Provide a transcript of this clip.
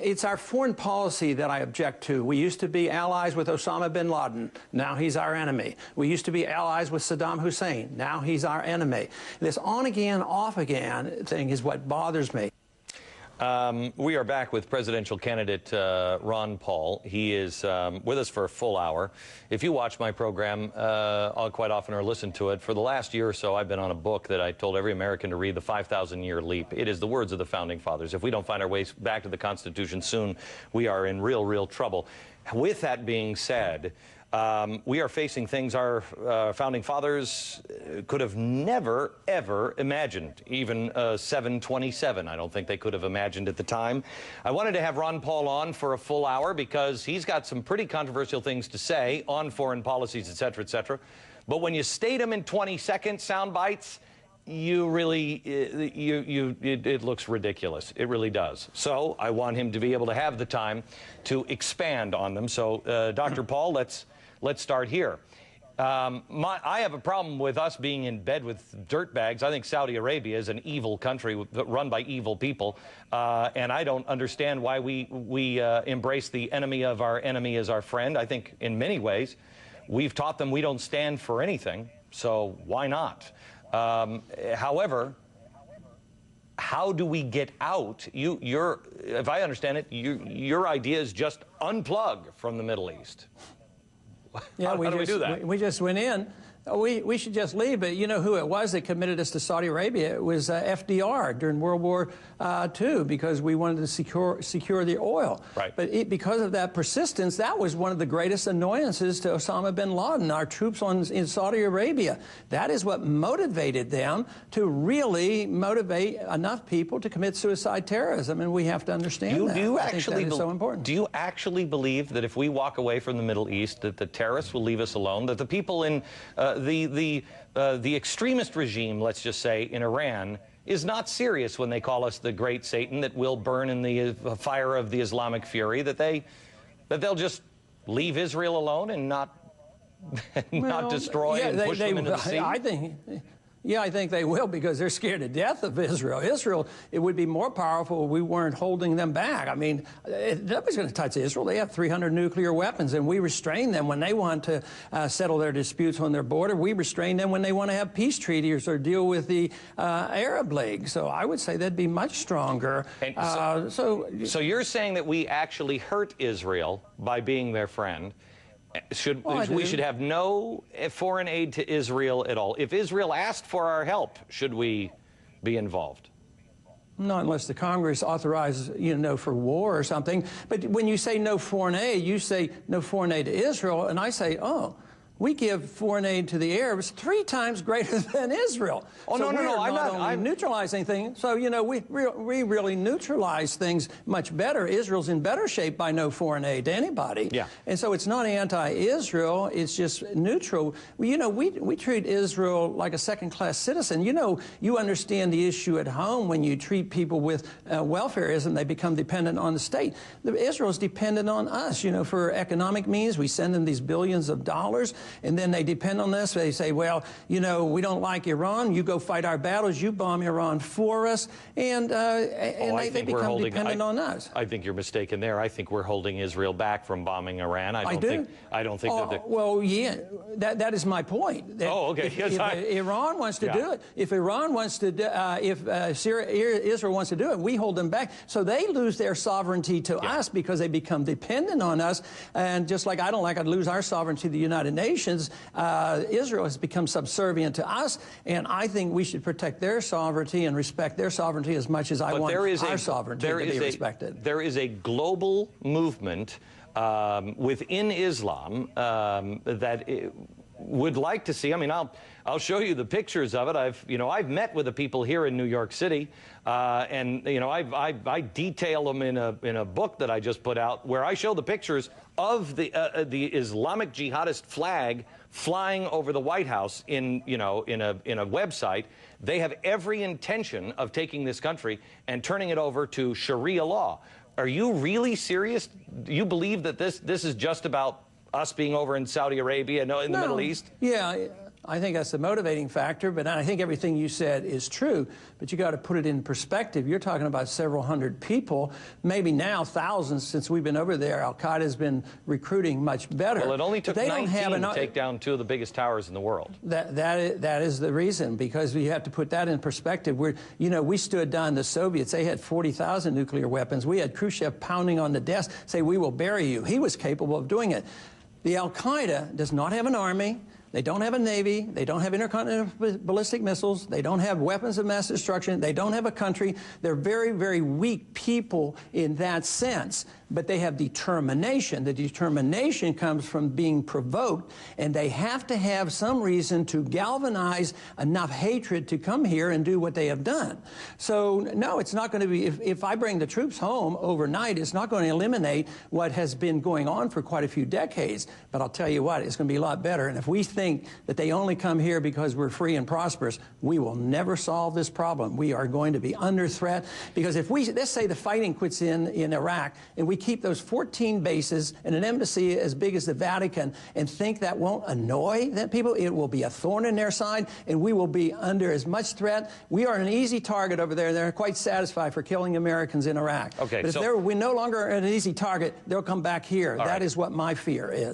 it's our foreign policy that I object to. We used to be allies with Osama bin Laden. Now he's our enemy. We used to be allies with Saddam Hussein. Now he's our enemy. This on-again, off-again thing is what bothers me. We are back with presidential candidate Ron Paul. He is with us for a full hour. If you watch my program quite often or listen to it, for the last year or so, I've been on a book that I told every American to read, The 5,000-Year Leap. It is the words of the Founding Fathers. If we don't find our way back to the Constitution soon, we are in real trouble. With that being said, we are facing things our Founding Fathers could have never, ever imagined, even 727. I don't think they could have imagined at the time. I wanted to have Ron Paul on for a full hour because he's got some pretty controversial things to say on foreign policies, et cetera, et cetera. But when you state them in 20-second sound bites, you really, it looks ridiculous. It really does. So I want him to be able to have the time to expand on them. So, Dr. Paul, let's start here. I have a problem with us being in bed with dirtbags. I think Saudi Arabia is an evil country run by evil people, and I don't understand why we embrace the enemy of our enemy as our friend. I think in many ways we've taught them we don't stand for anything, so why not? However, how do we get out? If I understand it, your idea is just unplug from the Middle East. Yeah, how do we do that? We just went in. We should just leave, but you know who it was that committed us to Saudi Arabia? It was FDR during World War II, because we wanted to secure the oil. Right. But because of that persistence, that was one of the greatest annoyances to Osama bin Laden, our troops in Saudi Arabia. That is what motivated them to really motivate enough people to commit suicide terrorism, and we have to understand that. I think that is so important. Do you actually believe that if we walk away from the Middle East, that the terrorists will leave us alone, that the people in the extremist regime, let's just say, in Iran, is not serious when they call us the great Satan that will burn in the fire of the Islamic fury, that they'll just leave Israel alone and not destroy and push them into the sea? I think they will, because they're scared to death of Israel. Israel, it would be more powerful if we weren't holding them back. I mean, nobody's going to touch Israel. They have 300 nuclear weapons, and we restrain them when they want to settle their disputes on their border. We restrain them when they want to have peace treaties or deal with the Arab League. So I would say they'd be much stronger. So you're saying that we actually hurt Israel by being their friend? We should have no foreign aid to Israel at all. If Israel asked for our help, should we be involved? Not unless the Congress authorizes, for war or something. But when you say no foreign aid, you say no foreign aid to Israel, and I say, oh, we give foreign aid to the Arabs 3 times greater than Israel. Oh, so no, I'm neutralizing things. So, we really neutralize things much better. Israel's in better shape by no foreign aid to anybody. Yeah. And so it's not anti-Israel. It's just neutral. We treat Israel like a second-class citizen. You understand the issue at home when you treat people with welfareism. They become dependent on the state. Israel's dependent on us, for economic means. We send them these billions of dollars. And then they depend on this. They say, well, we don't like Iran. You go fight our battles. You bomb Iran for us. And they become dependent on us. I think you're mistaken there. I think we're holding Israel back from bombing Iran. I don't think that. Well, yeah, that is my point. Okay. If Iran wants to do it, if Iran wants to, Israel wants to do it, we hold them back. So they lose their sovereignty to us because they become dependent on us. And just like I don't like to lose our sovereignty to the United Nations, Israel has become subservient to us, and I think we should protect their sovereignty and respect their sovereignty as much as I want our sovereignty to be respected. There is a global movement within Islam that would like to see. I mean, I'll show you the pictures of it. I've met with the people here in New York City, and I detail them in a book that I just put out, where I show the pictures of the Islamic jihadist flag flying over the White House in a website. They have every intention of taking this country and turning it over to Sharia law. Are you really serious? Do you believe that this is just about us being over in Saudi Arabia, in the Middle East? Yeah. I think that's the motivating factor, but I think everything you said is true, but you got to put it in perspective. You're talking about several hundred people, maybe now thousands since we've been over there. Al-Qaeda has been recruiting much better. Well, it only took 19 to take down 2 of the biggest towers in the world. That is the reason, because you have to put that in perspective. We stood down the Soviets. They had 40,000 nuclear weapons. We had Khrushchev pounding on the desk, say, "We will bury you." He was capable of doing it. The Al-Qaeda does not have an army. They don't have a navy. They don't have intercontinental ballistic missiles. They don't have weapons of mass destruction. They don't have a country. They're very, very weak people in that sense. But they have determination. The determination comes from being provoked, and they have to have some reason to galvanize enough hatred to come here and do what they have done. So, no, it's not going to be, if I bring the troops home overnight, it's not going to eliminate what has been going on for quite a few decades. But I'll tell you what, it's going to be a lot better. And if we think that they only come here because we're free and prosperous, we will never solve this problem. We are going to be under threat, because if let's say the fighting quits in Iraq, and we keep those 14 bases and an embassy as big as the Vatican, and think that won't annoy them people, it will be a thorn in their side, and we will be under as much threat. We are an easy target over there. They're quite satisfied for killing Americans in Iraq. Okay, but if we're no longer an easy target, they'll come back here. That is what my fear is.